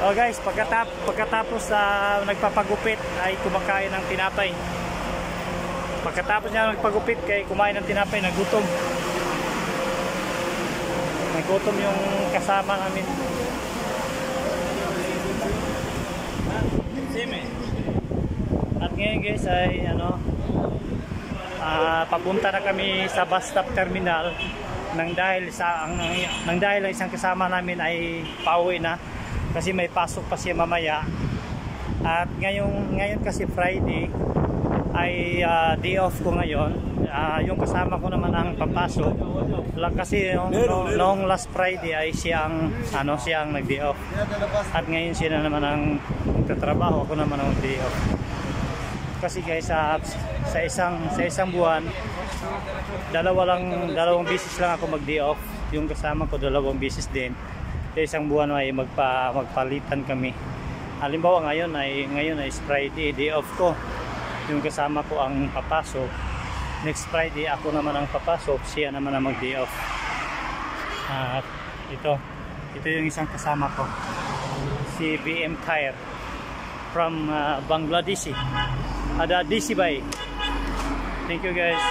Oh guys, pagkatapos nagpapagupit ay kumakain ng tinapay. Pagkatapos niya nagpagupit kay kumain ng tinapay, nagutom. Nagutom yung kasama namin. At ngayon guys ay papunta na kami sa bus stop terminal nang dahil ang isang kasama namin ay pauwi na kasi may pasok pa siya mamaya. At ngayon kasi Friday ay day off ko ngayon. Yung kasama ko naman ang papasok lang kasi noong last Friday ay siyang nag-day off. At ngayon siya na naman ang nagtatrabaho, ako naman ang day off. Kasi guys sa isang buwan dalawang beses lang ako mag-day off. Yung kasama ko dalawang beses din. Sa isang buwan ay magpalitan kami. Halimbawa ngayon ay Friday, day off ko. Yung kasama ko ang papasok. Next Friday ako naman ang papasok, siya naman ang mag-day off. At ito yung isang kasama ko, si BM Tire from Bangladesh. Ada DC Bay. Thank you guys.